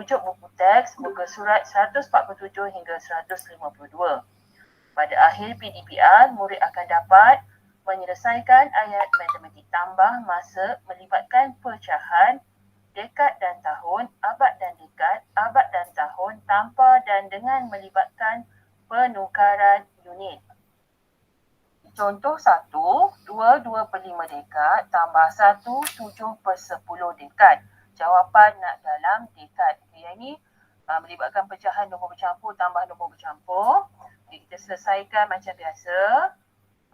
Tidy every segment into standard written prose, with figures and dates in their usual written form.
Rujuk buku teks muka surat 147 hingga 152. Pada akhir PDPR, murid akan dapat menyelesaikan ayat matematik tambah masa melibatkan pecahan, dekad dan tahun, abad dan dekad, abad dan tahun tanpa dan dengan melibatkan penukaran unit. Contoh 1, 2/5 dekad tambah 1, 7/10 dekad. Jawapan nak dalam dekad. Okay, yang ni melibatkan pecahan nombor bercampur tambah nombor bercampur. Okay, kita selesaikan macam biasa.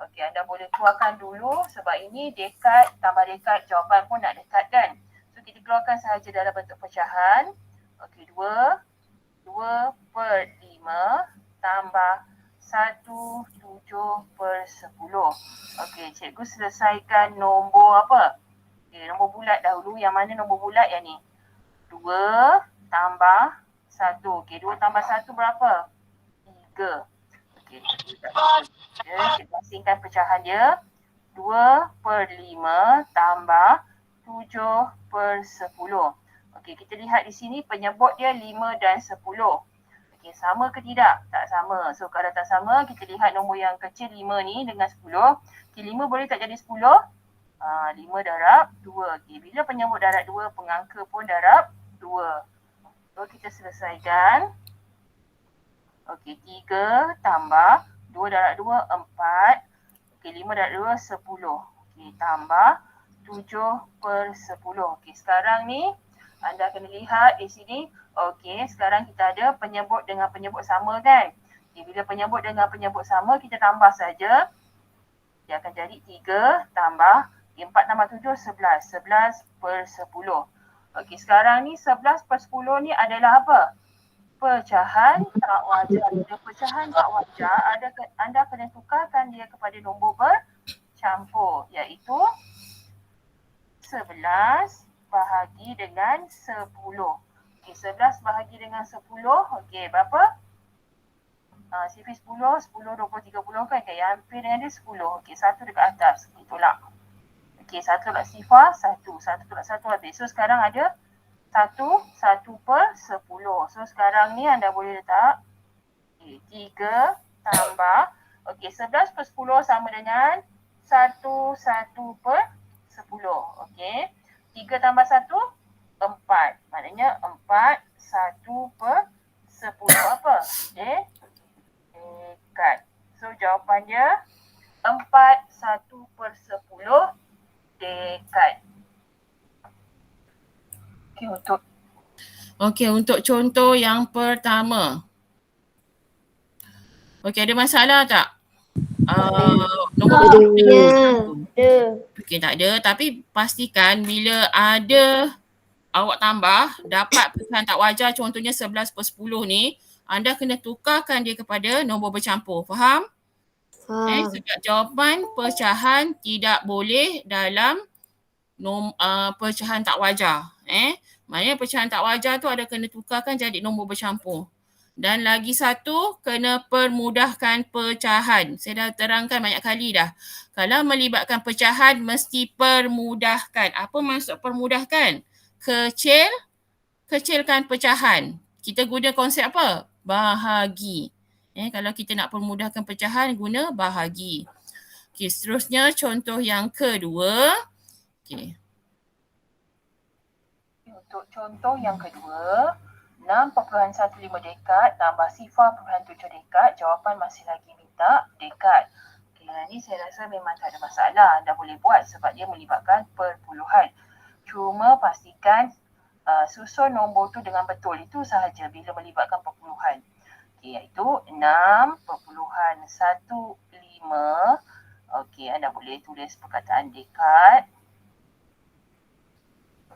Okey, anda boleh keluarkan dulu sebab ini dekad tambah dekad, jawapan pun nak dekat kan. So kita keluarkan sahaja dalam bentuk pecahan. Okey, 2/5 tambah 1, 7/10. Okey, cikgu selesaikan nombor apa? Okey, nombor bulat dahulu. Yang mana nombor bulat yang ni? 2 tambah 1. Okey, 2 tambah 1 berapa? 3. Okey, kita asingkan pecahan dia. 2/5 tambah 7/10. Okey, kita lihat di sini penyebut dia 5 dan 10. Okey, sama ke tidak? Tak sama. So kalau tak sama, kita lihat nombor yang kecil 5 ni dengan 10. Okey, 5 boleh tak jadi 10? 5 darab 2. Okey, bila penyebut darab 2, pengangka pun darab 2. So kita selesaikan. Okey, 3 tambah 2 darab 2, 4. Okey, 5 darab 2, 10. Okey, tambah 7/10. Okey, sekarang ni anda kena lihat di sini. Okey, sekarang kita ada penyebut dengan penyebut sama kan? Okey, bila penyebut dengan penyebut sama, kita tambah saja. Dia akan jadi 3 tambah 4 tambah 7, 11. 11/10. Okey, sekarang ni 11/10 ni adalah apa? Pecahan tak wajar. Bila pecahan tak wajar, anda kena tukarkan dia kepada nombor bercampur, iaitu 11 bahagi dengan 10. Okey, 11 bahagi dengan 10, okey, berapa? Sifir 10, 10, 20, 30 kan? Yang hampir dengan dia 10. Okey, 1 dekat atas. Okey, tolak. Okey, 1 tolak sifar, 1. 1 tolak 1 habis. So, sekarang ada 1/10. So sekarang ni anda boleh letak 3 tambah 11/10 sama dengan 1/10. Okey. 3 tambah 1, 4. Maknanya 4 1/10 apa? Dekad. So jawapan dia 4 1/10 dekad. Okey, untuk contoh yang pertama. Okey, ada masalah tak? Nombor Ada. Okey, tak ada. Tapi pastikan bila ada awak tambah, dapat pecahan tak wajar, contohnya 11/10 ni, anda kena tukarkan dia kepada nombor bercampur. Faham? Sebab jawapan pecahan tidak boleh dalam pecahan tak wajar. Maknanya pecahan tak wajar tu ada kena tukarkan jadi nombor bercampur. Dan lagi satu, kena permudahkan pecahan. Saya dah terangkan banyak kali dah. Kalau melibatkan pecahan, mesti permudahkan. Apa maksud permudahkan? Kecilkan pecahan. Kita guna konsep apa? Bahagi. Kalau kita nak permudahkan pecahan, guna bahagi. Okey, seterusnya contoh yang kedua. Okey. Untuk contoh yang kedua, 6.15 dekad tambah 0.7 dekad, jawapan masih lagi minta dekad. Okay, ni saya rasa memang tak ada masalah, anda boleh buat sebab dia melibatkan perpuluhan. Cuma pastikan susun nombor tu dengan betul, itu sahaja bila melibatkan perpuluhan. Okay, iaitu 6.15. Okey, anda boleh tulis perkataan dekad.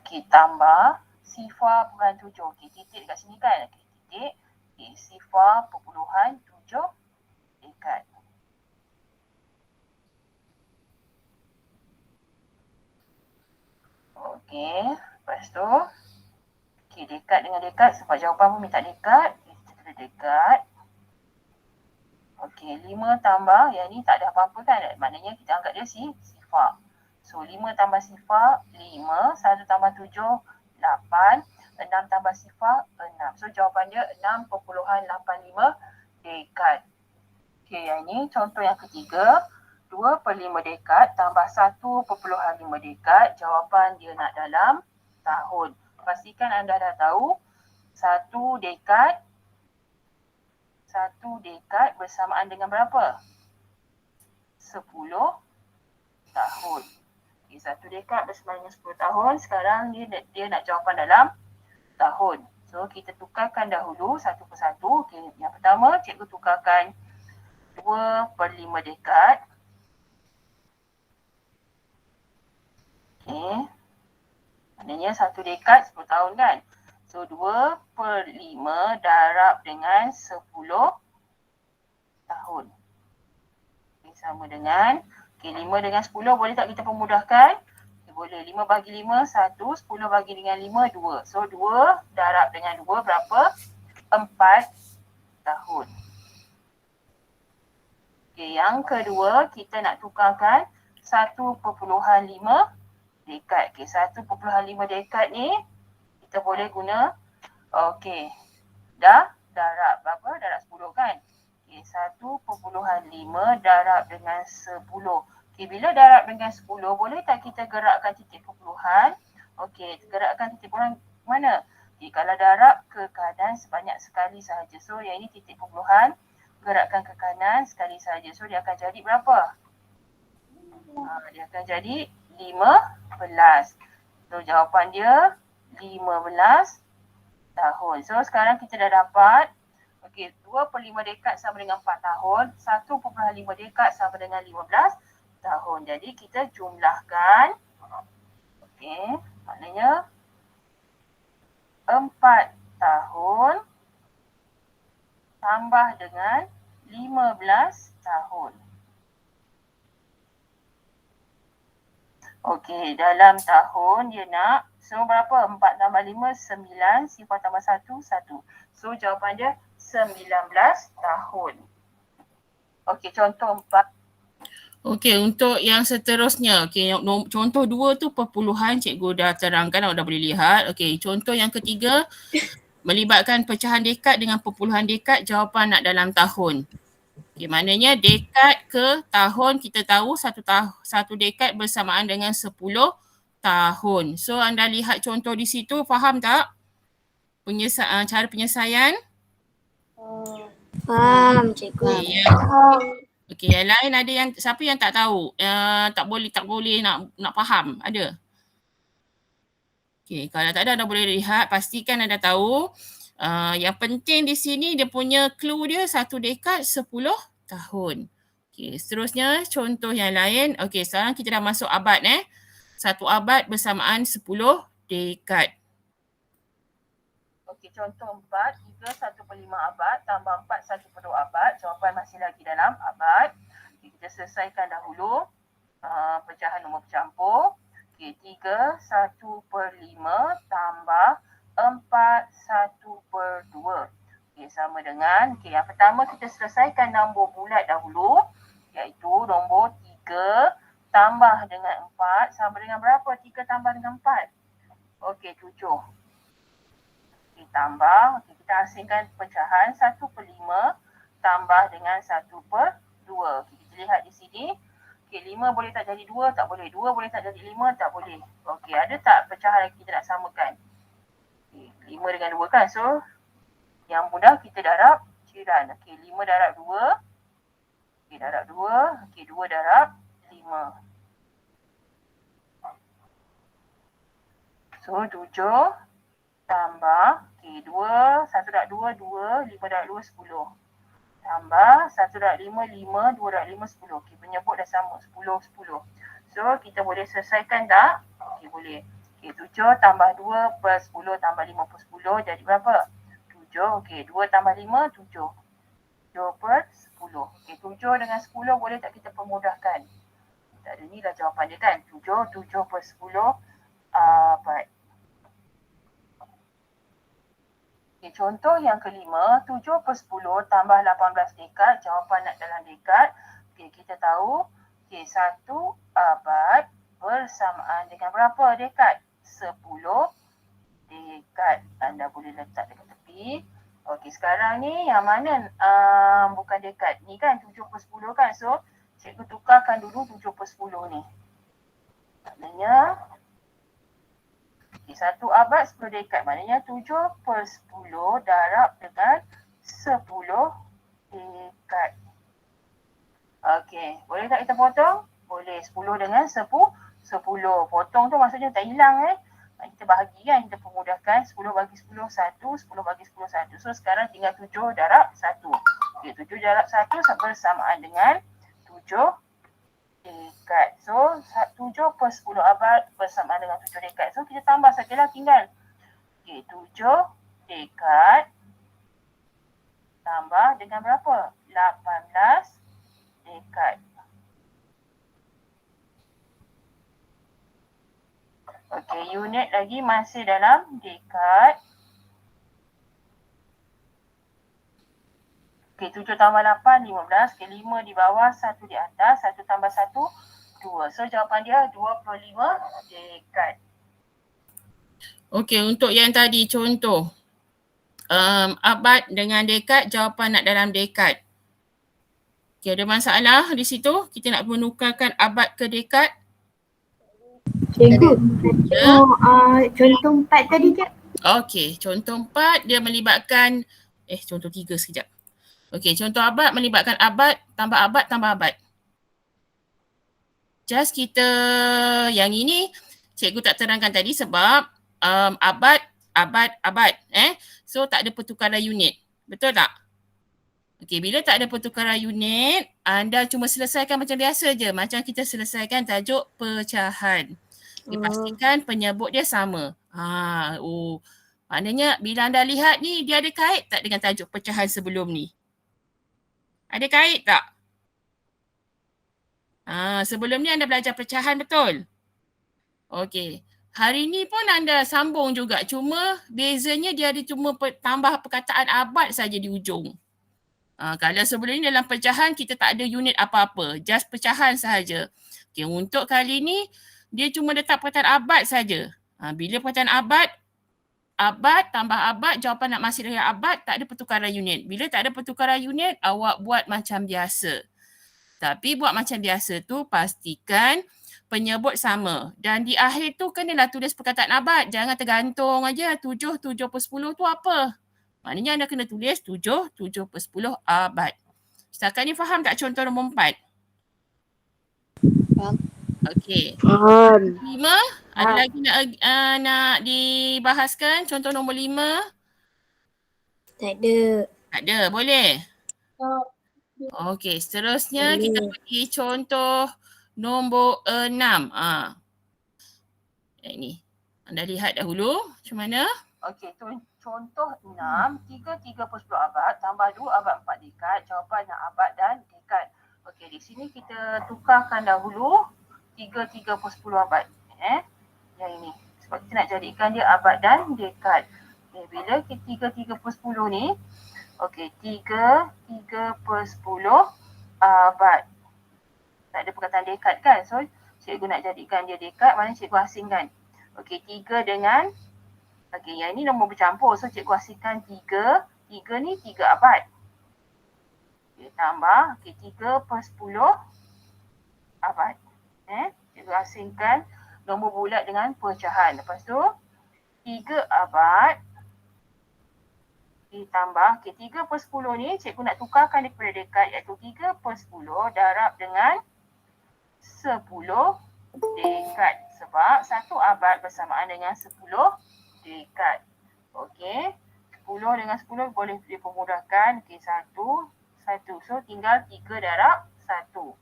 Okey, tambah 0.7. Okey, titik dekat sini kan? Okey, titik. Okey, 0.7 dekad. Okey, lepas tu. Okey, dekad dengan dekad sebab jawapan pun minta dekad. Kita tulis dekad. Okey, 5 tambah, yang ni tak ada apa-apa kan? Maknanya kita anggap dia sifar. So, 5 tambah sifar, 5. 1 tambah 7, 8. 6 tambah sifar 6. So jawapan dia 6.85 dekad. Okey, yang ini contoh yang ketiga. 2/5 dekad tambah 1.5 dekad. Jawapan dia nak dalam tahun. Pastikan anda dah tahu 1 dekad bersamaan dengan berapa? 10 tahun. Okay, 1 dekad bersamaan dengan 10 tahun. Sekarang dia nak jawapan dalam tahun. So kita tukarkan dahulu satu persatu. Okay, yang pertama cikgu tukarkan 2/5 dekad. Okay. Maknanya 1 dekad 10 tahun kan. So 2/5 darab dengan 10 tahun. Okay, sama dengan 5 dengan 10 boleh tak kita pemudahkan? Okay, boleh. 5 bagi 5 1, 10 bagi dengan 5 2. So 2 darab dengan 2 berapa? 4 tahun. Okay, yang kedua kita nak tukarkan 1.5 dekad. Okay, 1.5 dekad ni kita boleh guna, okay, darab berapa? Darab 10 kan? Okay, 1.5 darab dengan 10. Okay, bila darab dengan 10, boleh tak kita gerakkan titik perpuluhan? Okay, gerakkan titik perpuluhan mana? Okay, kalau darab ke kanan sebanyak sekali sahaja. So, yang ini titik perpuluhan, gerakkan ke kanan sekali sahaja. So, dia akan jadi berapa? Dia akan jadi 15. So jawapan dia 15 tahun. So sekarang kita dah dapat, okey, 2/5 dekad sama dengan 4 tahun, 1.5 dekad sama dengan 15 tahun. Jadi kita jumlahkan, okey, maknanya 4 tahun tambah dengan 15 tahun. Okey, dalam tahun dia nak, so berapa? 4 tambah 5, 9, sifar tambah 1, 1. So jawapan dia 19 tahun. Okey, contoh 4. Okey, untuk yang seterusnya, okey, contoh 2 tu perpuluhan cikgu dah terangkan, awak dah boleh lihat. Okey, contoh yang ketiga melibatkan pecahan dekad dengan perpuluhan dekad, jawapan nak dalam tahun. Okay, maknanya dekad ke tahun kita tahu satu dekad bersamaan dengan 10 tahun. So anda lihat contoh di situ, faham tak? Cara penyelesaian? Faham cikgu. Okey, yang lain ada yang, siapa yang tak tahu? Tak boleh nak faham? Ada? Okey, kalau tak ada anda boleh lihat, pastikan anda tahu. Yang penting di sini dia punya clue dia 1 dekad 10 tahun. Okey, seterusnya contoh yang lain. Okey, sekarang kita dah masuk abad 1 abad bersamaan 10 dekad. Okey, contoh 4, 3 1/5 abad tambah 4 1/2 abad. Jawapan masih lagi dalam abad. Okay, kita selesaikan dahulu pecahan nombor bercampur. Okey, 3 1/5 tambah 4 1/2. Okey, sama dengan, okey, yang pertama kita selesaikan nombor bulat dahulu, iaitu nombor 3 tambah dengan 4 sama dengan berapa? 3 tambah dengan 4. Okey, 7. Okey, tambah, okey, kita asingkan pecahan 1/5 tambah dengan 1/2. Okey, kita lihat di sini. Okey, 5 boleh tak jadi 2? Tak boleh. 2 boleh tak jadi 5? Tak boleh. Okey, ada tak pecahan yang kita nak samakan? Okey, 5 dengan 2 kan? So, yang mudah kita darab jiran. Okey, 5 darab 2. Okey, darab 2. Okey, 2 darab 5. So, 7 tambah, okey, 2, 1 darab 2, 2, 5 darab 2, 10. Tambah 1 darab 5, 5, 2 darab 5, 10. Okey, penyebut dah sama, 10, 10. So, kita boleh selesaikan tak? Okey, boleh. Okey, 7 tambah 2 plus 10 tambah 5 plus 10 jadi berapa? 7. Okey, 2 tambah 5, 7. 7 per 10. Okey, 7 dengan 10 boleh tak kita pemudahkan? Tak ada, ni dah jawapan dia kan? 7, 7 per 10 abad. Okay, contoh yang kelima, 7 per 10 tambah 18 dekad, jawapan nak dalam dekad. Okay, kita tahu, okay, 1 abad bersamaan dengan berapa dekad? 10 dekat. Anda boleh letak dekat tepi. Okey, sekarang ni yang mana bukan dekat? Ni kan 7/10 kan. So, cikgu tukarkan dulu 7/10 ni. Maknanya, okay, 1 abad 10 dekat. Maknanya 7/10 darab dengan 10 dekat. Okey, boleh tak kita potong? Boleh, 10 dengan 10. Potong tu maksudnya tak hilang Kita bahagi kan, kita pemudahkan 10 bagi 10, 1, 10 bagi 10, 1. So sekarang tinggal 7 darab 1. Okay, 7 darab 1 bersamaan dengan 7 dekat. So 7/10 abad bersamaan dengan 7 dekat. So kita tambah sajalah tinggal. Okay, 7 dekat tambah dengan berapa? 18 dekat. Okey, unit lagi masih dalam dekat. Okey, 7 tambah 8, 15. Okey, 5 di bawah, 1 di atas. 1 tambah 1, 2. So, jawapan dia 25 dekat. Okey, untuk yang tadi contoh. Abad dengan dekat, jawapan nak dalam dekat. Okey, ada masalah di situ? Kita nak menukarkan abad ke dekat? Cikgu, Ya. contoh 4 tadi je. Okey, contoh 4 dia melibatkan, contoh 3 sekejap. Okey, contoh abad melibatkan abad, tambah abad, tambah abad. Just kita yang ini, cikgu tak terangkan tadi sebab abad. So tak ada pertukaran unit. Betul tak? Okey, bila tak ada pertukaran unit, anda cuma selesaikan macam biasa je. Macam kita selesaikan tajuk pecahan. Dipastikan penyebut dia sama. Maknanya bila anda lihat ni, dia ada kait tak dengan tajuk pecahan sebelum ni? Ada kait tak? Sebelum ni anda belajar pecahan, betul? Okey. Hari ni pun anda sambung juga. Cuma bezanya dia ada cuma tambah perkataan abad saja di ujung. Kalau sebelum ni dalam pecahan, kita tak ada unit apa-apa. Just pecahan sahaja. Okey, untuk kali ni, dia cuma letak perkataan abad saja. Bila perkataan abad tambah abad, jawapan nak masih dengan abad, tak ada pertukaran unit. Bila tak ada pertukaran unit, awak buat macam biasa. Tapi buat macam biasa tu pastikan penyebut sama. Dan di akhir tu kenalah tulis perkataan abad. Jangan tergantung aja 7/10 tu apa. Maknanya anda kena tulis 7/10 abad. Setakat ni faham tak contoh nombor 4? Faham. Okey. Faham. 5, ada lagi nak dibahaskan contoh nombor 5? Tak ada. Tak ada, boleh? Okey, seterusnya kita pergi contoh nombor 6. Ini. Anda lihat dahulu macam mana? Okey, contoh 6, 3/10 abad tambah 2 abad 4 dekat. Jawapan nak abad dan dekat. Okey, di sini kita tukarkan dahulu 3/10 abad. Yang ini. Sebab kita nak jadikan dia abad dan dekat. Okay, bila 3/10 ni, okey, 3/10 abad. Tak ada perkataan dekat kan? So, cikgu nak jadikan dia dekat, mana cikgu asingkan. Okey, 3 dengan, okey, yang ini nombor bercampur. So, cikgu asingkan 3. 3 ni 3 abad. Okey, tambah, okey, 3/10 abad. Cikgu asingkan nombor bulat dengan pecahan. Lepas tu, 3 abad ditambah, okey, 3/10 ni cikgu nak tukarkan dia kepada dekat, iaitu 3/10 darab dengan 10 dekat. Sebab 1 abad bersamaan dengan 10 dekat. Okey, 10 dengan 10 boleh dipermudahkan. Okey, 1. So, tinggal 3 darab 1.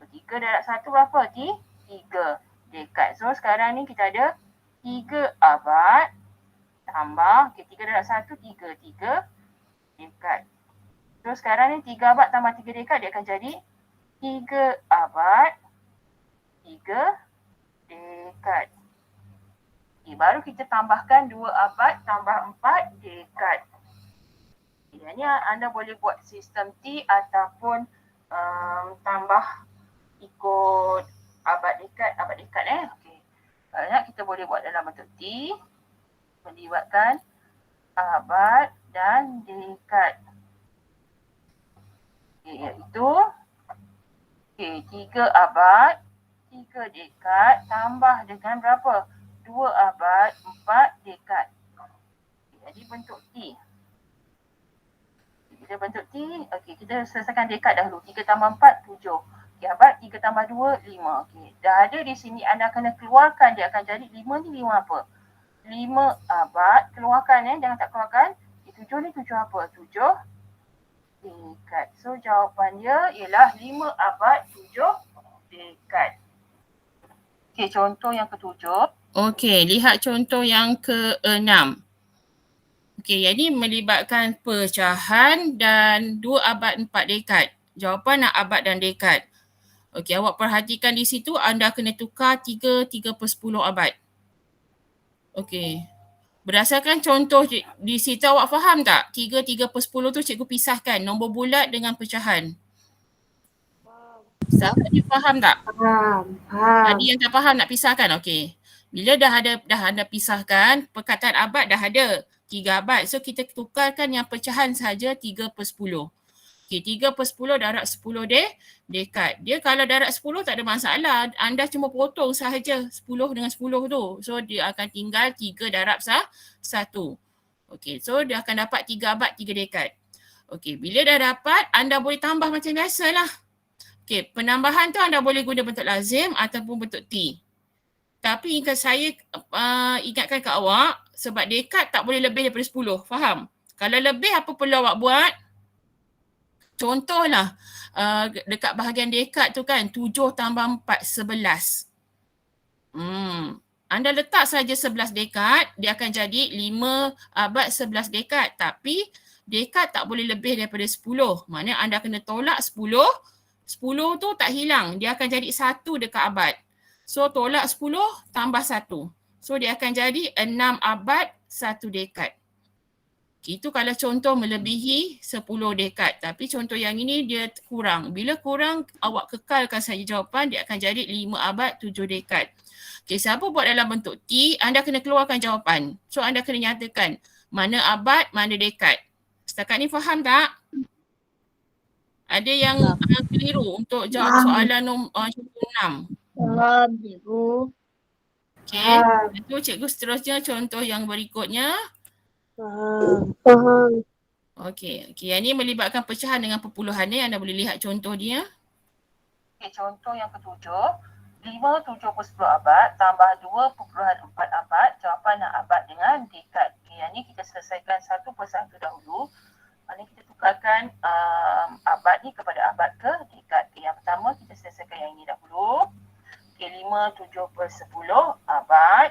So, 3 darab 1 berapa? 3 dekat. So, sekarang ni kita ada 3 abad tambah, okey, 3 darab 1, 3 dekat. So, sekarang ni 3 abad tambah 3 dekat, dia akan jadi 3 abad 3 dekat. Okay, baru kita tambahkan 2 abad tambah 4 dekat. Yang ni anda boleh buat sistem T ataupun tambah ikut abad dekat. Okay. Kalau nak kita boleh buat dalam bentuk T. melibatkan abad dan dekad. Okay, iaitu 3 abad, 3 dekad tambah dengan berapa? 2 abad, 4 dekad. Okay, jadi bentuk T. Kita bentuk T, okay, kita selesaikan dekad dahulu. 3 tambah 4, 7. Okay, abad 3 tambah 2, 5. Okay, dah ada di sini, anda kena keluarkan, dia akan jadi 5 ni 5 apa? 5 abad, keluarkan jangan tak keluarkan. 7 ni 7 apa? 7 dekad. So jawapan dia ialah 5 abad 7 dekad. Okey, contoh yang ketujuh. Okey, lihat contoh yang ke-6. Okey, yang ini melibatkan pecahan dan 2 abad 4 dekad. Jawapan nak abad dan dekad. Okey, awak perhatikan di situ anda kena tukar 3 per 10 abad. Okey. Berdasarkan contoh di situ awak faham tak? 3 per 10 tu cikgu pisahkan nombor bulat dengan pecahan. Siapa ni faham tak? Faham. Tadi yang tak faham nak pisahkan, okey. Bila dah ada pisahkan, perkataan abad dah ada. 3 abad. So kita tukarkan yang pecahan saja 3 per 10. Okey, 3 per 10 darab 10 dekad. Dia kalau darab 10 tak ada masalah. Anda cuma potong sahaja 10 dengan 10 tu. So dia akan tinggal 3 darab 1. Okey, so dia akan dapat 3 abad 3 dekad. Okey, bila dah dapat, anda boleh tambah macam biasalah. Okey, penambahan tu anda boleh guna bentuk lazim ataupun bentuk T. Tapi saya ingatkan ke awak, sebab dekad tak boleh lebih daripada 10. Faham? Kalau lebih apa perlu awak buat? Contohlah, dekat bahagian dekad tu kan, 7 tambah 4, 11. Anda letak saja 11 dekad, dia akan jadi 5 abad 11 dekad. Tapi dekad tak boleh lebih daripada 10. Maknanya anda kena tolak 10. 10 tu tak hilang, dia akan jadi 1 dekat abad. So tolak 10 tambah 1. So dia akan jadi 6 abad 1 dekad. Itu kalau contoh melebihi 10 dekad. Tapi contoh yang ini dia kurang. Bila kurang, awak kekalkan saja jawapan, dia akan jadi 5 abad 7 dekad. Okay, siapa buat dalam bentuk T, anda kena keluarkan jawapan. So anda kena nyatakan mana abad, mana dekad. Setakat ni faham tak? Ada yang keliru untuk jawab soalan contoh 6. Faham, cikgu. Okay, itu cikgu seterusnya contoh yang berikutnya. Faham. Okey, yang ni melibatkan pecahan dengan perpuluhan ni. Anda boleh lihat contoh dia. Okey, contoh yang ketujuh. 5 7 per 10 abad tambah 2.4 abad. Jawapan nak abad dengan dekad. Okey, yang ni kita selesaikan satu persatu dahulu. Ini kita tukarkan abad ni kepada abad ke dekad. Okay, yang pertama kita selesaikan yang ini dahulu. Okay, 5 7 per 10 abad.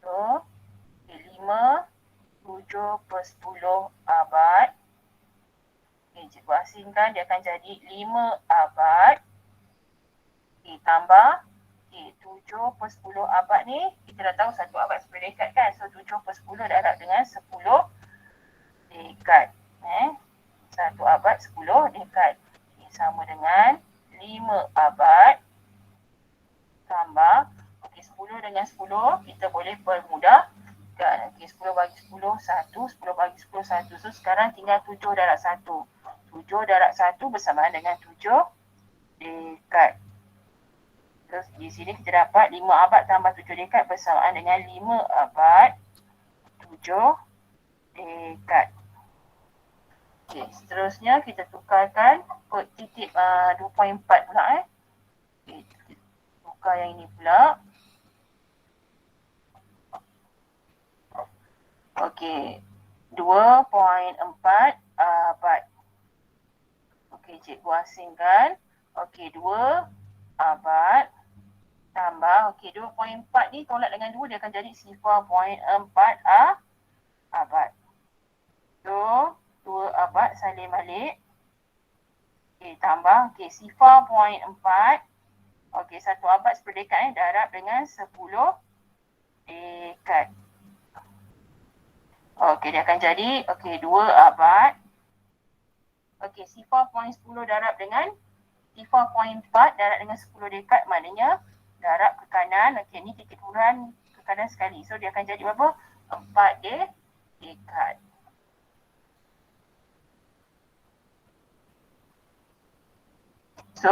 So, okay, 5 7 per 10 abad. Okay, cikgu asingkan dia akan jadi 5 abad. Okay, tambah. Okay, 7 per 10 abad ni, kita dah tahu satu abad 10 dekad kan. So, 7 per 10 darab dengan 10 dekad. Satu abad 10 dekad. Okay, sama dengan 5 abad tambah. Okay, 10 dengan 10 kita boleh permudahkan. Okay, 10 bagi 10 1, 10 bagi 10 1. So sekarang tinggal 7 darab 1. 7 darab 1 bersamaan dengan 7 dekad. Terus di sini kita dapat 5 abad tambah 7 dekad bersamaan dengan 5 abad 7 dekad. Okay, seterusnya kita tukarkan titik 2.4 pula. Okay, tukar yang ini pula. Okey, 2.4 abad. Okey, cikgu asingkan. Okey, 2 abad tambah. Okey, 2.4 ni tolak dengan 2, dia akan jadi 0.4 abad. So, 2 abad salin balik. Okey, tambah. Okey, 0.4. Okey, 1 abad 10 dekad darab dengan 10 dekad. Okey, dia akan jadi, okey, 2 abad. Okey, 0.10 darab dengan 0.4 darab dengan 10 dekad, maknanya darab ke kanan. Okey, ni titik turun ke kanan sekali. So, dia akan jadi berapa? 4 dekad. So,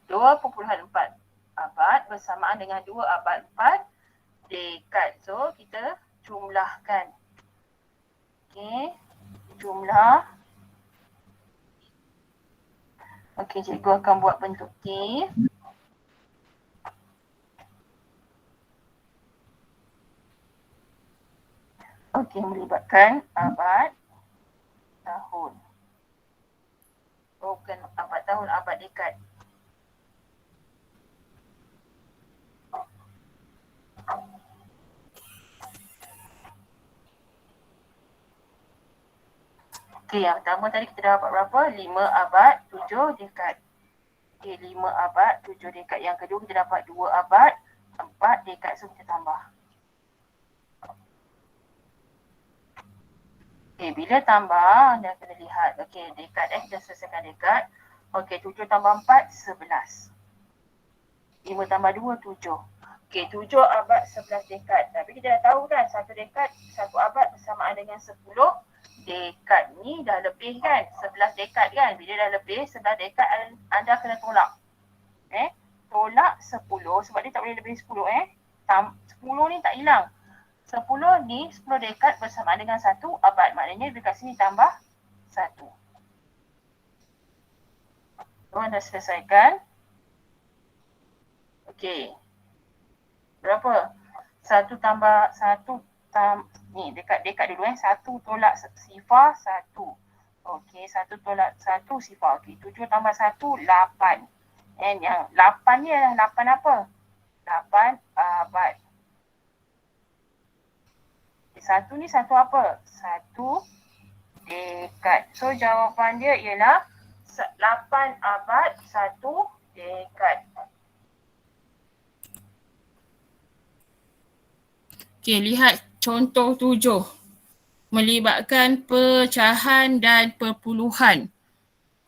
2.4 abad bersamaan dengan 2 abad 4 dekad. So, kita jumlahkan. Okey, jumlah. Okey, cikgu akan buat bentuk T. Okey, melibatkan abad, tahun. Oh, bukan abad tahun, abad dekad. Okey, yang pertama tadi kita dah dapat berapa? 5 abad, 7 dekad. Okey, 5 abad, 7 dekad. Yang kedua kita dapat 2 abad, 4 dekad. So, kita tambah. Okey, bila tambah, anda kena lihat. Okey, dekad kita selesaikan dekad. Okey, 7 tambah 4, 11. 5 tambah 2, 7. Okey, 7 abad, 11 dekad. Tapi kita dah tahu kan, 1 dekad, 1 abad bersamaan dengan 10 dekad. Ni dah lebih kan, 11 dekad kan. Bila dah lebih 11 dekad, anda kena tolak. Tolak 10 sebab dia tak boleh lebih 10 10 ni tak hilang. 10 ni 10 dekad bersamaan dengan 1 abad. Maknanya dekat sini tambah 1. So, anda selesaikan. Okey. Berapa? 1 tambah 1 ni dekat dulu 1 tolak sifar 1. Okey, 1 tolak 1 sifar. Okey, 7 tambah 1 8. Yang 8 ni adalah 8 apa? 8 abad. 1 ni 1 apa? 1 dekad. So jawapan dia ialah 8 abad 1 dekad. Okey, lihat contoh 7. Melibatkan pecahan dan perpuluhan.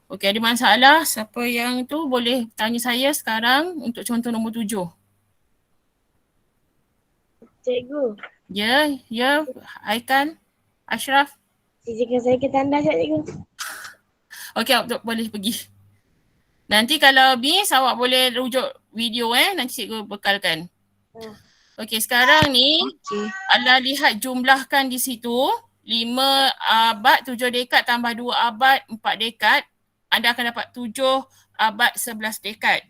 Okey, ada masalah? Siapa yang tu boleh tanya saya sekarang untuk contoh nombor 7. Cikgu, Ya, Aikan, Ashraf. izinkan saya ke tanda sekejap cikgu. Okey, boleh pergi. Nanti kalau miss awak boleh rujuk video nanti cikgu bekalkan. Okey, sekarang ni anda lihat jumlahkan di situ 5 abad 7 dekad tambah 2 abad 4 dekad. Anda akan dapat 7 abad 11 dekad.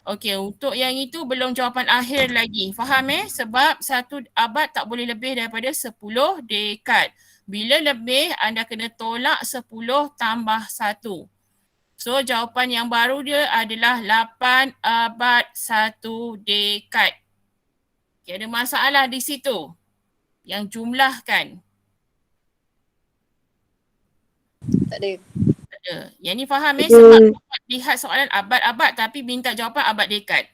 Okey, untuk yang itu belum jawapan akhir lagi. Faham Sebab 1 abad tak boleh lebih daripada 10 dekad. Bila lebih, anda kena tolak 10 tambah 1. So, jawapan yang baru dia adalah 8 abad 1 dekad. Okay, ada masalah di situ. Yang jumlahkan. Tak ada. Tak ada. Yang ni faham sebab lihat soalan abad-abad tapi minta jawapan abad dekad.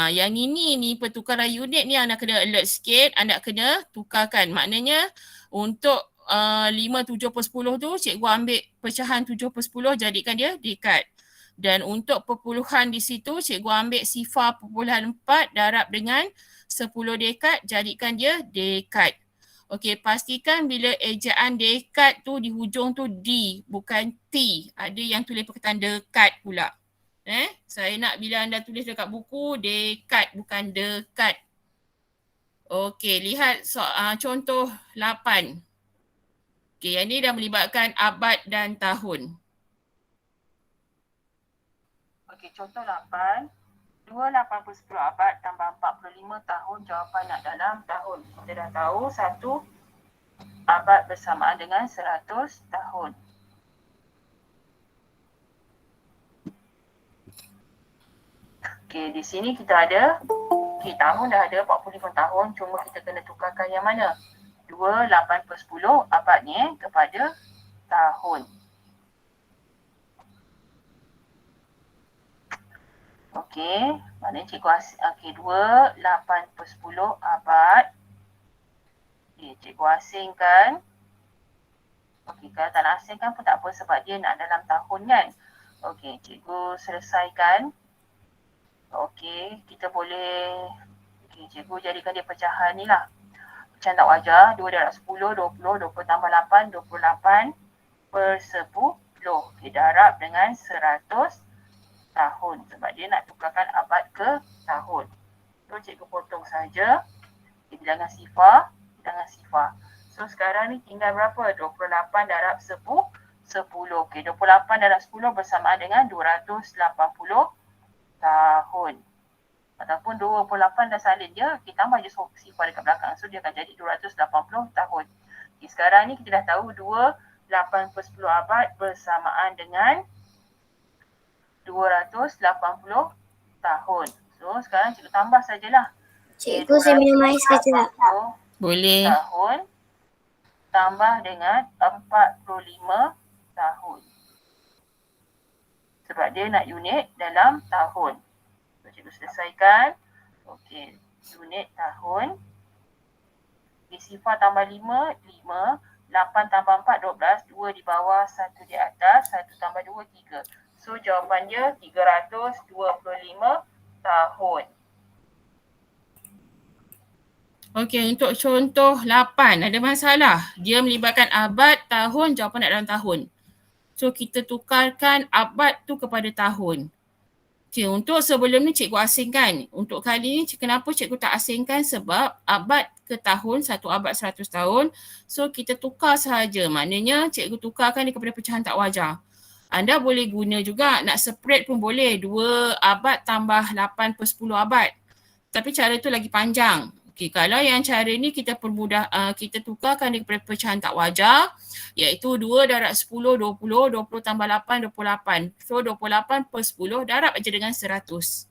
Yang ini ni pertukaran unit ni anda kena alert sikit, anda kena tukarkan. Maknanya untuk 5 7 per 10 tu cikgu ambil pecahan 7 per 10 jadikan dia dekad. Dan untuk perpuluhan di situ cikgu ambil sifar perpuluhan 4 darab dengan 10 dekad jadikan dia dekad. Okey, pastikan bila ejaan dekad tu di hujung tu D bukan T. Ada yang tulis perkataan dekat pula. Saya nak bila anda tulis dekat buku dekad bukan dekat. Okey, lihat contoh 8. Okey, yang ni dah melibatkan abad dan tahun. Okey, contoh 8. 28 per 10 abad tambah 45 tahun, jawapan nak dalam tahun. Kita dah tahu 1 abad bersamaan dengan 100 tahun. Okey, di sini kita ada, tahun dah ada 45 tahun, cuma kita kena tukarkan yang mana? 28 per 10 abad ni kepada tahun. Okey, maknanya cikgu okey, 28 per 10 abad. Okey, cikgu asingkan. Okey, kalau tak nak asingkan pun tak apa sebab dia nak dalam tahun kan. Okey, cikgu selesaikan. Okey, kita boleh, cikgu jadikan dia pecahan ni lah. pecahan tak wajar, 2 darab 10, 20, 20 tambah 8, 28 per 10. Okay, darab dengan 100 tahun sebab dia nak tukarkan abad ke tahun. So cikgu potong saja. Okay, bilangan sifar, bilangan sifar. So sekarang ni tinggal berapa? 28 darab 10. Okay, 28 darab 10 bersamaan dengan 280 tahun. Ataupun 28 dah salin je, kita tambah je sifar dekat belakang. So dia akan jadi 280 tahun. Okay, sekarang ni kita dah tahu 28 per 10 abad bersamaan dengan 280 tahun. So sekarang cikgu tambah sajalah. Cikgu, saya minum ais kejap. Boleh. Tahun tambah dengan 45 tahun. Sebab dia nak unit dalam tahun. So cikgu selesaikan. Okey, unit tahun. Okay, sifar tambah 5, 5. 8 tambah 4, 12. 2 di bawah, 1 di atas. 1 tambah 2, 3. So jawapan dia 325 tahun. Okey, untuk contoh 8 ada masalah. Dia melibatkan abad, tahun, jawapan nak dalam tahun. So kita tukarkan abad tu kepada tahun. Okey, untuk sebelum ni cikgu asingkan. Untuk kali ni kenapa cikgu tak asingkan? Sebab abad ke tahun, satu abad 100 tahun. So kita tukar sahaja. Maknanya cikgu tukarkan dia kepada pecahan tak wajar. Anda boleh guna juga, nak separate pun boleh. 2 abad tambah 8 per 10 abad. Tapi cara tu lagi panjang. Okey, kalau yang cara ni kita permudah, kita tukarkan dia kepada pecahan tak wajar, iaitu 2 darab 10, 20, 20 tambah 8, 28. So 28 per 10 darab aja dengan 100.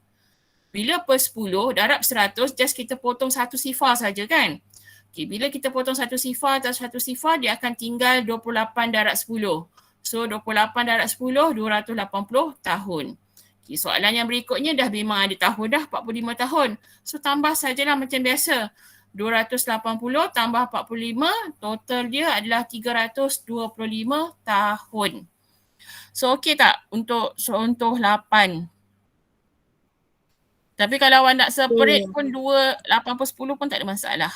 Bila per 10 darab 100, just kita potong satu sifar saja kan. Okey, bila kita potong satu sifar atau satu sifar, dia akan tinggal 28 darab 10. So 28 darab 10, 280 tahun. Okay, soalan yang berikutnya dah memang ada tahun dah, 45 tahun. So tambah sajalah macam biasa. 280 tambah 45, total dia adalah 325 tahun. So okey tak untuk contoh 8? Tapi kalau awak nak separate pun 2, 8 per 10 pun tak ada masalah.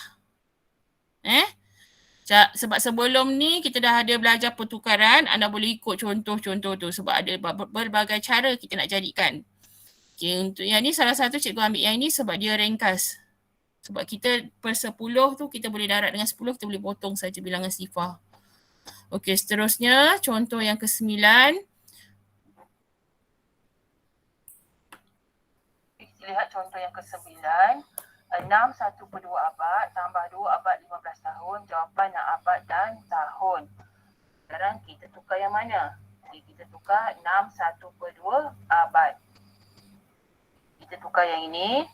Sebab sebelum ni kita dah ada belajar pertukaran, anda boleh ikut contoh-contoh tu sebab ada berbagai cara kita nak jadikan. Okay, untuk yang ni salah satu cikgu ambil yang ni sebab dia ringkas. Sebab kita per 10 tu kita boleh darab dengan 10, kita boleh potong saja bilangan sifar. Okey, seterusnya contoh yang ke-9. Kita lihat contoh yang ke-9. 6 1 per 2 abad tambah 2 abad 15 tahun. Jawapan nak abad dan tahun. Sekarang kita tukar yang mana? Okay, kita tukar 6 1 per 2 abad. Kita tukar yang ini.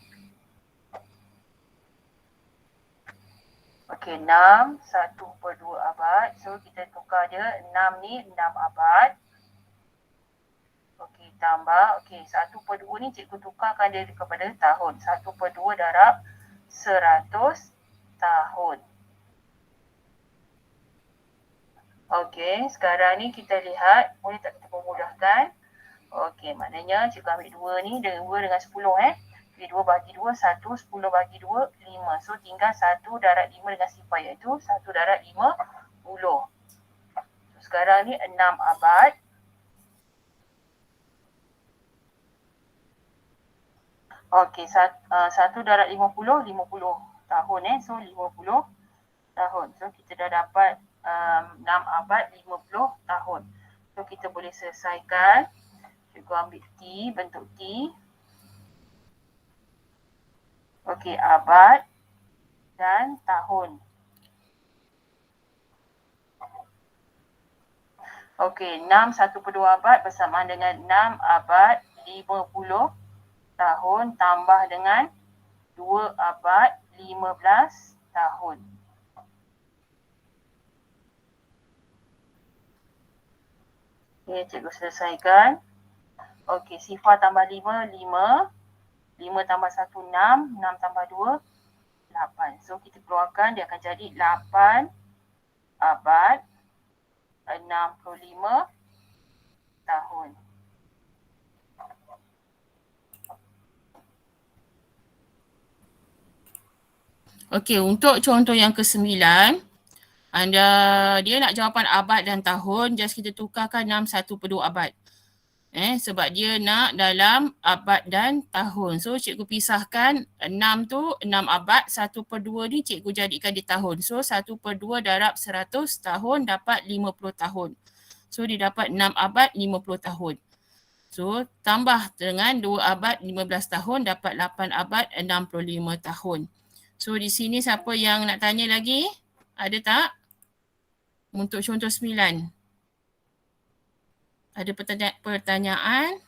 Okey, 6 1 per 2 abad. So kita tukar dia 6 ni 6 abad. Okey, tambah. Okey, 1 per 2 ni cikgu tukarkan dia kepada tahun. 1 per 2 darab 100 tahun. Okey, sekarang ni kita lihat. Boleh tak kita permudahkan? Okey, maknanya cikgu ambil 2 ni, 2 dengan 10 Okey, 2 bagi 2, 1, 10 bagi 2, 5. So tinggal 1 darab 5 dengan sifar iaitu 1 darab 50. So, sekarang ni 6 abad. Okey, 1 darab 50, 50 tahun So 50 tahun. So kita dah dapat 6 abad 50 tahun. So kita boleh selesaikan. Cikgu ambil T, bentuk T. Okey, abad dan tahun. Okey, 6 1 per 2 abad bersamaan dengan 6 abad 50 tahun tambah dengan 2 abad 15 tahun. Okey, cikgu selesaikan. Okey, sifar tambah 5, 5. 5 tambah 1, 6. 6 tambah 2, 8. So kita keluarkan, dia akan jadi 8 abad 65 tahun. Okey, untuk contoh yang ke-9, dia nak jawapan abad dan tahun, just kita tukarkan 6 1/2 abad. Sebab dia nak dalam abad dan tahun. So cikgu pisahkan 6 tu 6 abad, 1/2 ni cikgu jadikan di tahun. So 1/2 darab 100 tahun dapat 50 tahun. So dia dapat 6 abad 50 tahun. So tambah dengan 2 abad 15 tahun dapat 8 abad 65 tahun. So di sini siapa yang nak tanya lagi? Ada tak? Untuk contoh 9. Ada pertanyaan?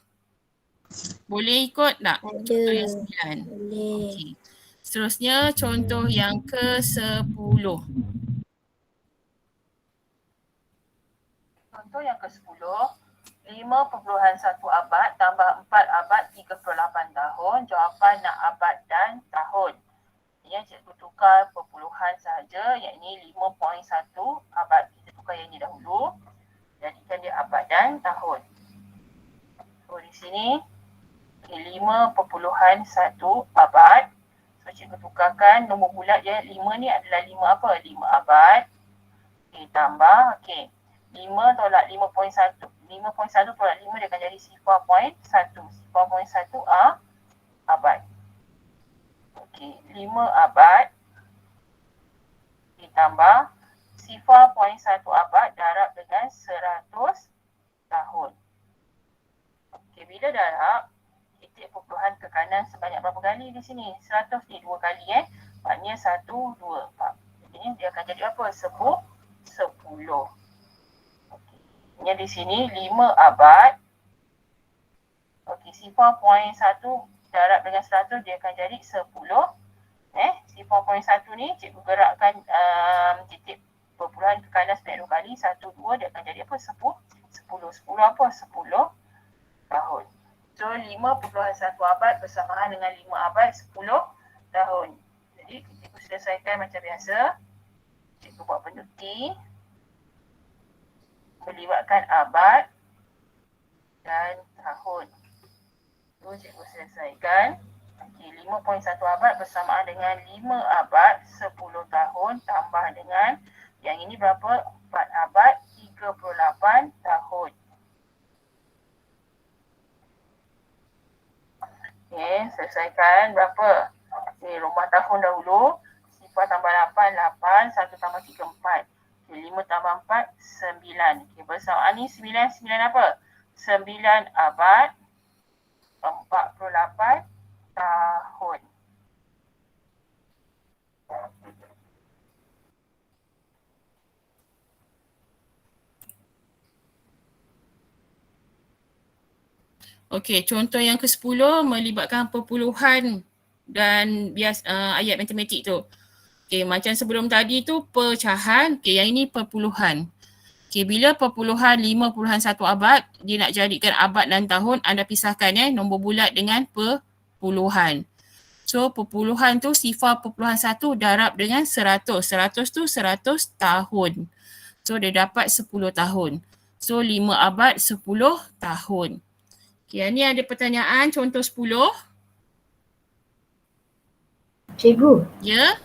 Boleh ikut tak? Ada. Contoh yang 9. Boleh. Okey. Seterusnya contoh yang ke-10. Contoh yang ke-10, 5.1 abad tambah 4 abad 38 tahun. Jawapan nak abad dan tahun. Ya, cikgu tukar perpuluhan sahaja, iaitu 5.1 abad. Kita tukar yang ini dahulu. Jadikan dia abad dan tahun. So di sini 5.1 abad. So cikgu tukarkan nombor bulat je. 5 ni adalah 5 apa? 5 abad. Okey, tambah. Okey. 5 tolak 5.1. 5.1 tolak 5 dia akan jadi 0.1. 0.1 abad. Okey, 5 abad ditambah 0.1 abad darab dengan 100 tahun. Okey, bila darab, titik perpuluhan ke kanan sebanyak berapa kali di sini? 100 ni 2 kali Maknanya 1, 2, 4. Jadi dia akan jadi apa? 10. Okey. Yang di sini 5 abad. Okey, 0.1 darab dengan 100 dia akan jadi 10. 0.1 ni cikgu gerakkan titik perpuluhan ke kanan sebanyak 2 kali. 1, 2 dia akan jadi apa? 10. 10 apa? 10 tahun. So 5.1 abad bersamaan dengan 5 abad 10 tahun. Jadi cikgu selesaikan macam biasa. Cikgu buat penukti. Melibatkan abad dan tahun. So cikgu selesaikan. Okay, 5.1 abad bersamaan dengan 5 abad 10 tahun tambah dengan yang ini berapa? 4 abad 38 tahun. Okay, selesaikan berapa? Okay, rumah tahun dahulu. 0 tambah 8, 8. 1 tambah 3, 4. Okay, 5 tambah 4, 9. Okay, bersamaan ni 9 apa? 9 abad 48 tahun. Okey, contoh yang ke-10 melibatkan perpuluhan dan ayat matematik tu. Okey, macam sebelum tadi tu pecahan, okey yang ini perpuluhan. Okey, bila perpuluhan 5.1 abad, dia nak jadikan abad dan tahun, anda pisahkan nombor bulat dengan perpuluhan. So perpuluhan tu 0.1 darab dengan 100. 100 tu 100 tahun. So dia dapat 10 tahun. So 5 abad 10 tahun. Okay, ni ada pertanyaan contoh 10. Cikgu, Ya?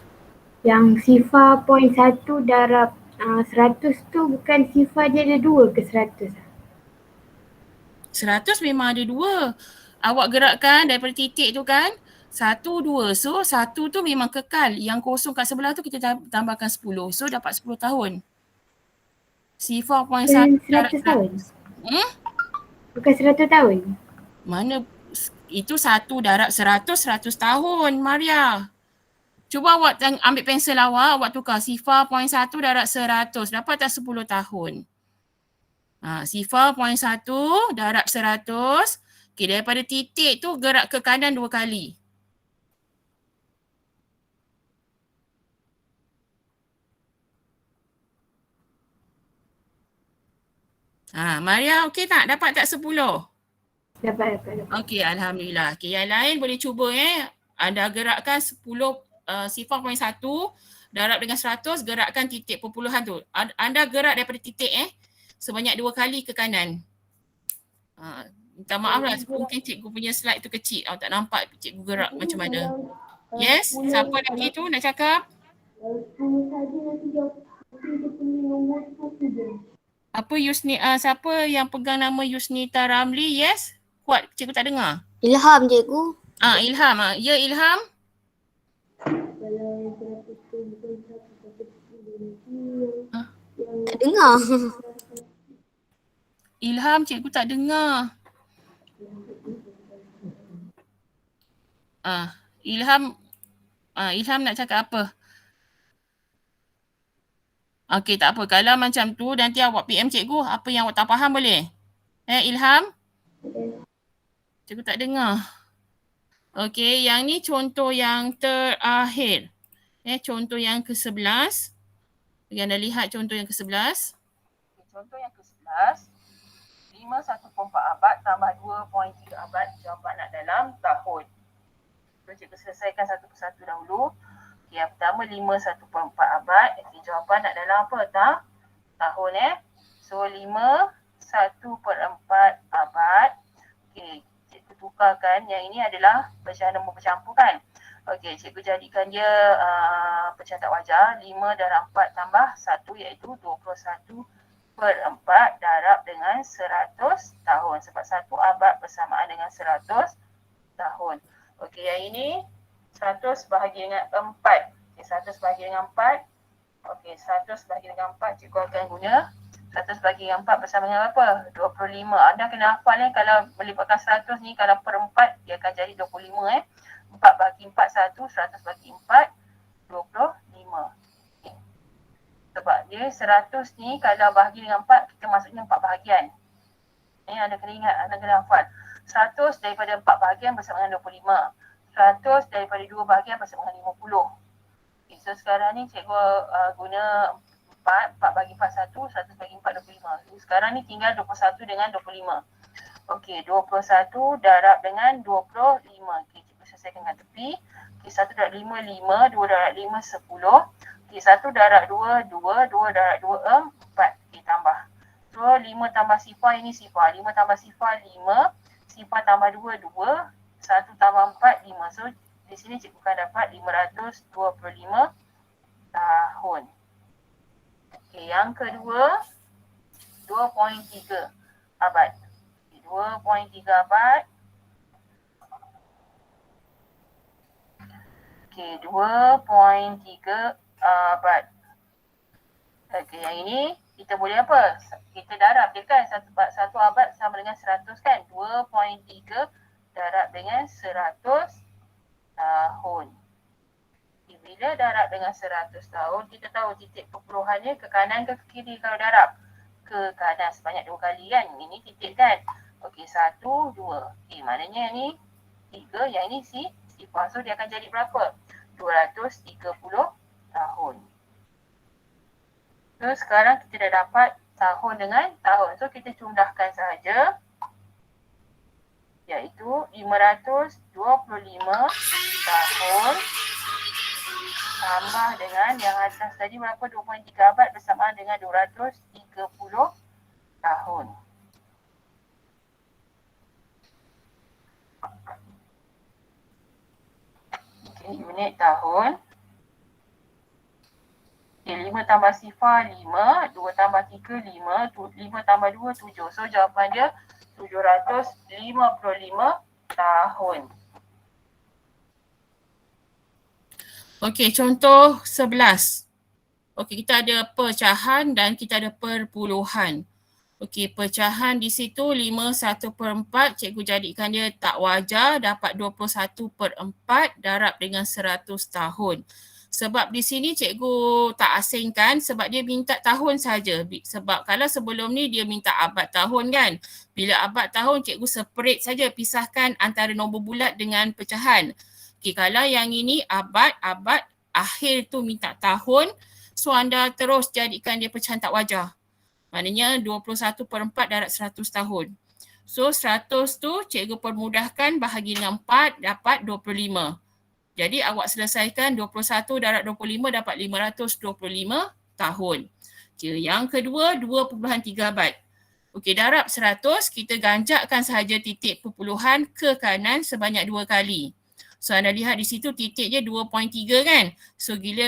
yang sifar 0.1 darab 100 tu bukan sifar dia ada 2 ke 100? 100 memang ada 2. Awak gerakkan daripada titik tu kan. 1, 2. So 1 tu memang kekal. Yang kosong kat sebelah tu kita tambahkan 10. So dapat 10 tahun. Sifar 0.1 darab 100 tahun? Bukan 100 tahun? Mana? Itu 1 darab 100, 100 tahun Maria. Cuba awak ambil pensel awak tukar sifar 0.1 darab 100. Dapat tak 10 tahun? Sifar 0.1 darab 100. Okay, daripada titik tu gerak ke kanan 2 kali. Maria okey tak? Dapat tak 10? Dapat. Okey, alhamdulillah. Okey, yang lain boleh cuba Anda gerakkan 10 sifar 0.1 darab dengan 100, gerakkan titik perpuluhan tu. Anda gerak daripada titik sebanyak 2 kali ke kanan. Minta maaf lah, mungkin cikgu punya slide tu kecil. Awak tak nampak cikgu gerak macam mana. Yes, siapa lagi tu nak cakap? Apa siapa yang pegang nama Yusnita Ramli? Yes? Kuat, cikgu tak dengar. Ilham cikgu. Ilham. Ya, Ilham. Tak dengar. Ilham, cikgu tak dengar. Ilham nak cakap apa? Okey, tak apa. Kalau macam tu nanti awak PM cikgu apa yang awak tak faham boleh? Ilham? Cikgu tak dengar. Okey, yang ni contoh yang terakhir. Contoh yang ke-11. Yang anda lihat contoh yang ke-11. Contoh yang ke-11, 5 1/4 abad tambah 2.3 abad, jawapan nak dalam tahun. So, cikgu selesaikan satu persatu dahulu. Okay, yang pertama 5 1/4 abad. Okay, jawapan nak dalam apa? Tahun So 5 1/4 abad. Okay, cikgu tukarkan. Yang ini adalah pecahan nombor bercampur kan? Okey, cikgu jadikan dia pecahan tak wajar. 5 darab 4 tambah 1 iaitu 21/4 darab dengan 100 tahun. Sebab satu abad bersamaan dengan 100 tahun. Okey, yang ini 100 bahagi dengan 4. Okey, 100 bahagi dengan 4. Okey, 100 bahagi dengan 4 cikgu akan guna 100 bahagi dengan 4 bersama dengan apa? 25. Anda kena hafal kalau melibatkan 100 ni, kalau per 4 dia akan jadi 25 4 bagi 4 1, 100 bagi 4 25. Okay. Sebab dia 100 ni kalau bahagi dengan 4 kita masuknya 4 bahagian. Anda kena ingat, anda kena hafal. 100 daripada 4 bahagian bersama dengan 25. 100 daripada 2 bahagian bersama dengan 50. Okay, so sekarang ni cikgu guna 4 bagi 4 1, 100 bagi 4 25. So, sekarang ni tinggal 21 dengan 25. Okey, 21 darab dengan 25. Okey, cikgu selesaikan dengan tepi. Okey, 1 darab 5, 5. 2 darab 5, 10. Okey, 1 darab 2, 2. 2 darab 2, 4. Okey, tambah. So, 5 tambah sifar, ini sifar. 5 tambah sifar, 5. Sifar tambah 2, 2. 1 tambah 4, 5. So, di sini cikgu akan dapat 525 tahun. Okey, yang kedua, 2.3 abad. 2.3 abad. Okey, 2.3 abad. Okey, yang ini kita boleh apa? Kita darab dia kan. Satu abad sama dengan 100 kan? 2.3 darab dengan 100 tahun. Okay, bila darab dengan 100 tahun, kita tahu titik perpuluhannya ke kanan ke kiri kalau darab? Ke kanan sebanyak 2 kali kan? Ini titik kan? Okey, 1, 2. Okey, maknanya yang ni 3, yang ni sifar. So, dia akan jadi berapa? 230 tahun. So, sekarang kita dah dapat tahun dengan tahun. So, kita jumlahkan sahaja. Iaitu 525 tahun tambah dengan yang atas tadi berapa? 2.3 abad bersamaan dengan 230 tahun. Okay, unit tahun. Okay, 5 tambah sifar 5, 2 tambah 3 5, 5 tambah 2 7. So jawapan dia 755 tahun. Okey, contoh 11. Okey, kita ada pecahan dan kita ada perpuluhan. Okey, pecahan di situ 5 1/4, cikgu jadikan dia tak wajar, dapat 21/4 darab dengan 100 tahun. Sebab di sini cikgu tak asingkan sebab dia minta tahun saja. Sebab kalau sebelum ni dia minta abad tahun kan. Bila abad tahun cikgu separate saja, pisahkan antara nombor bulat dengan pecahan. Okey, kalau yang ini abad, akhir tu minta tahun, so anda terus jadikan dia pecahan tak wajar. Maknanya 21/4 darab 100 tahun. So 100 tu cikgu permudahkan bahagi dengan 4 dapat 25. Jadi awak selesaikan 21 darab 25 dapat 525 tahun. Okay, yang kedua 2.3 abad. Okey, darab 100 kita ganjakkan sahaja titik perpuluhan ke kanan sebanyak 2 kali. So anda lihat di situ titik je 2.3 kan. So bila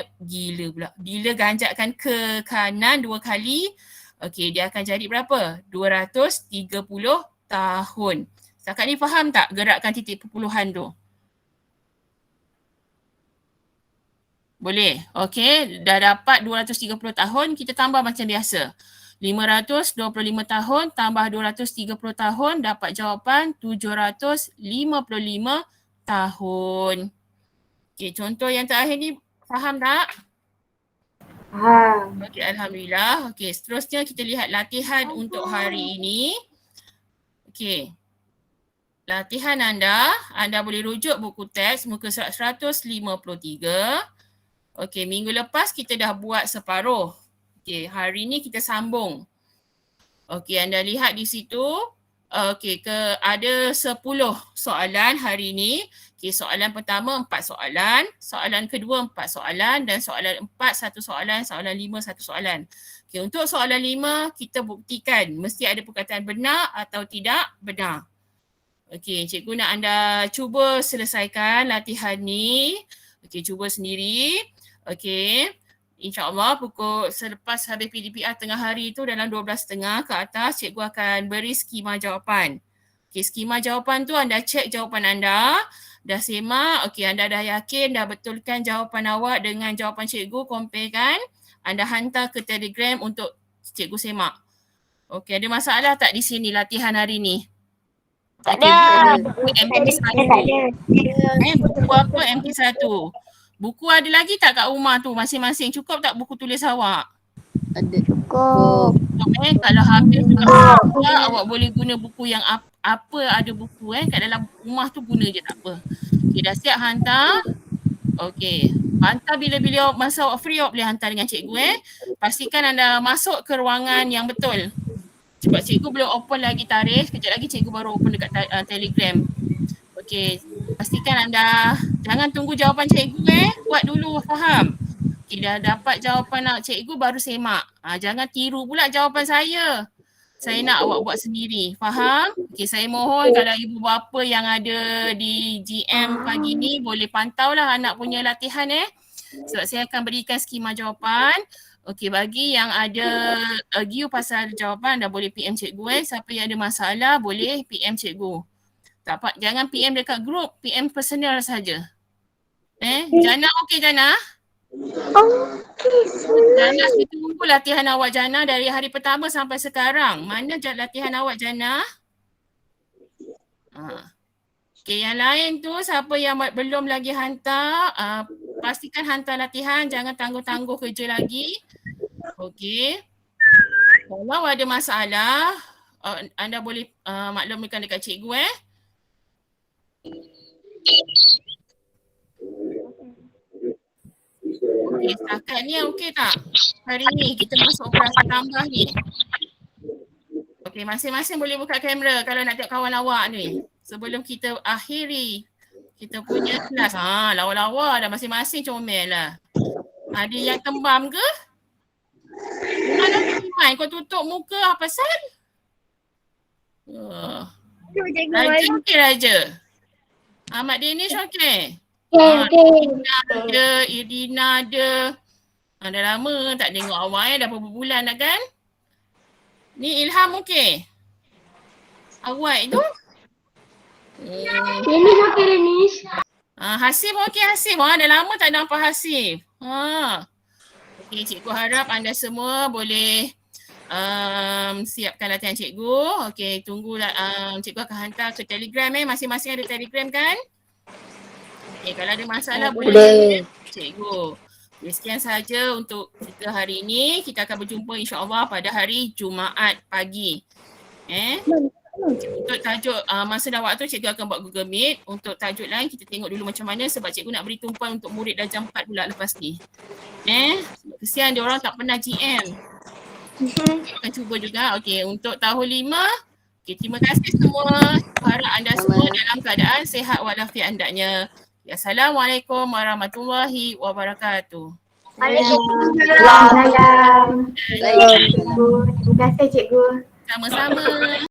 ganjakkan ke kanan 2 kali, okey dia akan jadi berapa? 230 tahun. Setakat ni faham tak gerakkan titik perpuluhan tu? Boleh. Okey, dah dapat 230 tahun, kita tambah macam biasa. 525 tahun tambah 230 tahun dapat jawapan 755 tahun. Okey, contoh yang terakhir ni faham tak? Faham. Okey, alhamdulillah. Okey, seterusnya kita lihat latihan untuk hari ini. Okey. Latihan anda boleh rujuk buku teks muka surat 153. Okey, minggu lepas kita dah buat separuh. Okey, hari ni kita sambung. Okey, anda lihat di situ. Okey, ada 10 soalan hari ni. Okey, soalan pertama 4 soalan. Soalan kedua 4 soalan. Dan soalan 4 1 soalan. Soalan 5 1 soalan. Okey, untuk soalan 5 kita buktikan mesti ada perkataan benar atau tidak benar. Okey, cikgu nak anda cuba selesaikan latihan ni. Okey, cuba sendiri. Okey, insyaAllah pukul selepas habis PDPR tengah hari tu dalam 12.30 ke atas, cikgu akan beri skema jawapan. Okey, skema jawapan tu anda cek jawapan anda, dah semak, okey anda dah yakin, dah betulkan jawapan awak dengan jawapan cikgu, compare kan, anda hantar ke Telegram untuk cikgu semak. Okey, ada masalah tak di sini latihan hari ni? Tak ada. Buku MP1. Buku apa MP1? Buku ada lagi tak kat rumah tu masing-masing? Cukup tak buku tulis awak? Ada. Cukup. Kalau habis awak boleh guna buku yang apa ada buku kat dalam rumah tu guna je tak apa. Okey, dah siap hantar? Okey. Hantar bila-bila masa awak free awak boleh hantar dengan cikgu Pastikan anda masuk ke ruangan yang betul. Sebab cikgu belum open lagi tarikh, kejap lagi cikgu baru open dekat Telegram. Okey, pastikan anda jangan tunggu jawapan cikgu buat dulu, faham? Okey, dah dapat jawapan cikgu baru semak. Jangan tiru pula jawapan saya. Saya nak awak buat sendiri, faham? Okey, saya mohon kalau ibu bapa yang ada di GM pagi ni boleh pantaulah anak punya latihan sebab saya akan berikan skema jawapan. Okey, bagi yang ada argue pasal jawapan dah boleh PM cikgu siapa yang ada masalah boleh PM cikgu. Tak apa, jangan PM dekat grup, PM personal saja. Jana okey Jana? Okey, Jana, saya tunggu latihan awak Jana dari hari pertama sampai sekarang. Mana latihan awak Jana? Okey, yang lain tu siapa yang belum lagi hantar, pastikan hantar latihan, jangan tangguh-tangguh kerja lagi. Okey. Kalau ada masalah, anda boleh maklumkan dekat cikgu Okey, setakat ni okey tak? Hari ni kita masuk operasi tambah ni. Okey, masing-masing boleh buka kamera kalau nak tengok kawan awak ni. Sebelum kita akhiri kita punya kelas. Lawa-lawa dah masing-masing comel lah. Ada yang tembam ke? Mana Iman? Kau tutup muka apa pasal? Raja okey Raja? Ahmad Danish okey? Irina ada. Dah lama tak tengok awak dah beberapa bulan dah kan? Ni Ilham okey? Awak tu? Danish okey Danish. Hasif okey Hasif. Dah lama tak nampak Hasif. Okey, cikgu harap anda semua boleh siapkan latihan cikgu. Okey, tunggulah cikgu akan hantar ke Telegram masing-masing ada Telegram kan? Okey, kalau ada masalah boleh cikgu. Okay, sekian saja untuk kita hari ini. Kita akan berjumpa insya-Allah pada hari Jumaat pagi. Untuk tajuk masa dan waktu cikgu akan buat Google Meet. Untuk tajuk lain kita tengok dulu macam mana sebab cikgu nak beri tumpuan untuk murid dah jam 4 pula lepas ni. Kesian dia orang tak pernah GM. Akan cuba juga. Okey, untuk tahun 5. Okey, terima kasih semua. Harap anda semua dalam keadaan sihat walafiat hendaknya. Assalamualaikum warahmatullahi wabarakatuh. Waalaikumsalam. Terima kasih cikgu. Sama-sama.